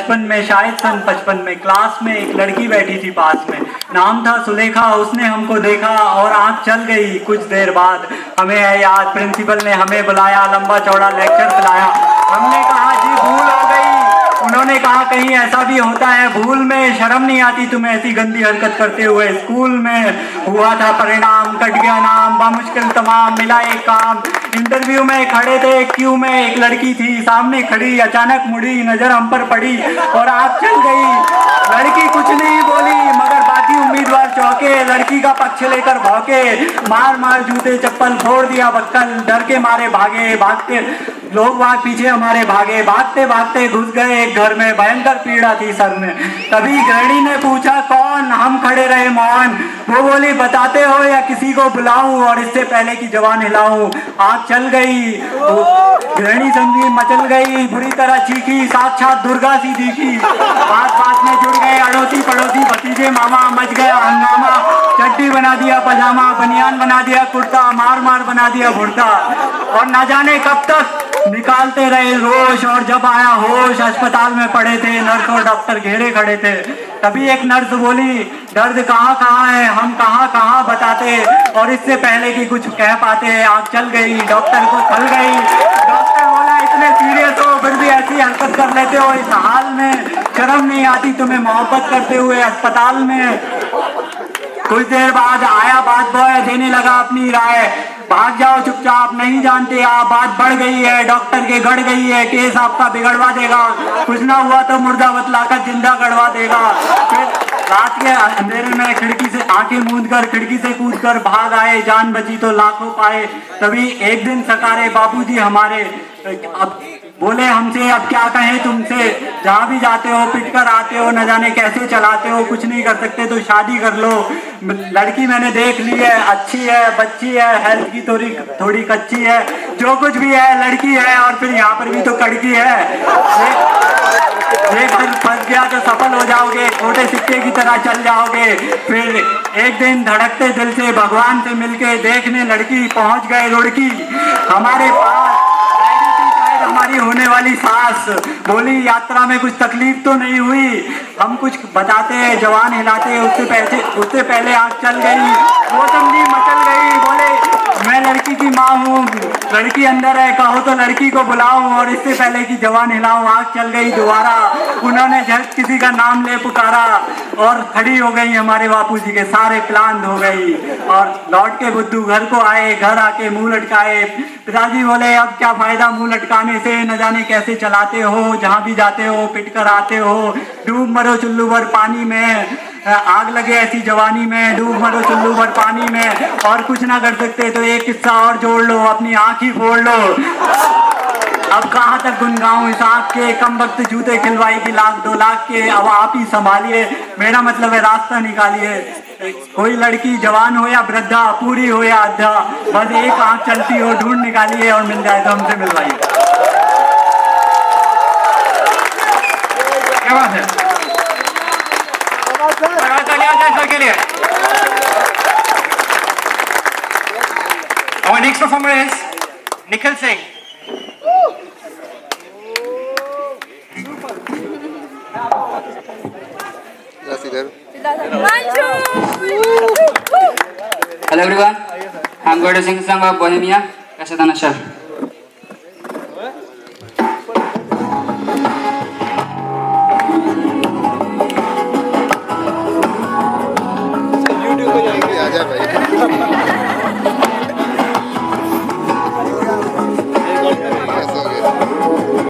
बचपन में शायद सन 55 में क्लास में एक लड़की बैठी थी पास में, नाम था सुलेखा। उसने हमको देखा और आंख चल गई। कुछ देर बाद हमें है याद, प्रिंसिपल ने हमें बुलाया, लंबा चौड़ा लेक्चर दिलाया। हमने कहा जी भूल हो गई। उन्होंने कहा कहीं ऐसा भी होता है, भूल में शर्म नहीं आती तुम्हें ऐसी गंदी हरकत करते हुए। स्कूल में हुआ था परिणाम, कट गया नाम, बामुश्किल तमाम मिला एक काम। इंटरव्यू में खड़े थे क्यू में, एक लड़की थी सामने खड़ी, अचानक मुड़ी, नजर हम पर पड़ी और आँख चल गई। लड़की कुछ नहीं बोली मगर बाकी उम्मीदवार चौंके। लड़की का पक्ष लेकर भौंके, मार मार जूते चप्पल फोड़ दिया बक्कल। डर के मारे भागे, भागते लोग वहां पीछे हमारे भागे। भागते भागते घुस गए एक घर में, भयंकर पीड़ा थी सर में। तभी गृहिणी ने पूछा कौन, हम खड़े रहे मौन। वो बोली बताते हो या किसी को बुलाऊं, और इससे पहले कि जवान हिलाऊं आग चल गई। गृहिणी समझी मचल गई, बुरी तरह चीखी, साक्षात दुर्गा सी दिखी। बात बात में जुड़ गए अड़ोसी पड़ोसी, भतीजे मामा, मच गया हंगामा। चड्डी बना दिया पजामा, बनियान बना दिया कुर्ता, मार मार बना दिया भुर्ता। और न जाने कब तक निकालते रहे रोश, और जब आया होश अस्पताल में पड़े थे, नर्स और डॉक्टर घेरे खड़े थे। तभी एक नर्स बोली दर्द कहाँ कहाँ है, हम कहाँ कहाँ बताते, और इससे पहले कि कुछ कह पाते आग चल गई, डॉक्टर को खल गई। डॉक्टर बोला इतने सीरियस हो फिर भी ऐसी हरकत कर लेते हो इस हाल में, शर्म नहीं आती तुम्हें मोहब्बत करते हुए अस्पताल में। कुछ देर बाद आया बात बॉय, देने लगा अपनी राय, भाग जाओ चुपचाप, नहीं जानते आप बात बढ़ गई है, डॉक्टर के गड़ गई है, केस आपका बिगड़वा देगा, कुछ ना हुआ तो मुर्दा बतलाकर जिंदा गड़वा देगा। फिर रात के अंधेरे में खिड़की से आंखें मूंद कर, खिड़की से कूद कर भाग आए, जान बची तो लाखों पाए। तभी एक दिन सकारे बाबूजी हमारे, अब बोले हमसे अब क्या कहें तुमसे, जहाँ भी जाते हो पिट कर आते हो, न जाने कैसे चलाते हो, कुछ नहीं कर सकते तो शादी कर लो। लड़की मैंने देख ली है, अच्छी है, बच्ची है, हेल्थ की थोड़ी कच्ची है, जो कुछ भी है लड़की है, और फिर यहाँ पर भी तो कड़की है। एक दिन फंस गया तो सफल हो जाओगे, छोटे सिक्के की तरह चल जाओगे। फिर एक दिन धड़कते दिल से भगवान से मिलके देखने लड़की पहुंच गए रुड़की हमारे पास। हमारी होने वाली सास बोली यात्रा में कुछ तकलीफ तो नहीं हुई, हम कुछ बताते हैं जवान हिलाते, उससे पहले आग चल गई। वो समझी मचल गई, बोले मैं लड़की की माँ हूँ, लड़की अंदर है, कहो तो लड़की को बुलाऊं, और इससे पहले कि जवान हिलाऊं आग चल गई दोबारा। उन्होंने झट किसी का नाम ले पुकारा और खड़ी हो गई हमारे बापूजी के सारे प्लान हो गई। और लौट के बुद्धू घर को आए, घर आके मुंह लटकाए। पिताजी बोले अब क्या फायदा मुंह लटकाने से, न जाने कैसे चलाते हो, जहाँ भी जाते हो पिट कर आते हो, डूब मरो चुल्लू भर पानी में, आग लगे ऐसी जवानी में, डूब मरो चुल्लू भर पानी में, और कुछ ना कर सकते तो एक किस्सा और जोड़ लो, अपनी आँख ही फोड़ लो। अब कहाँ तक गुनगाऊं इस आँख के, कम वक्त जूते खिलवाई की 1,00,000-2,00,000 के, अब आप ही संभालिए, मेरा मतलब है रास्ता निकालिए। कोई लड़की जवान हो या वृद्धा, पूरी हो या अद्धा, बस एक आँख चलती हो, ढूंढ निकालिए और मिल जाए तो हमसे मिलवाइए। क्या बात है के लिए। Our next performer is Nikhil Singh. Hello everyone, I'm going to sing a song of Bohemia, Kashatana Shah. YouTube पे जाएंगे, आजा भाई।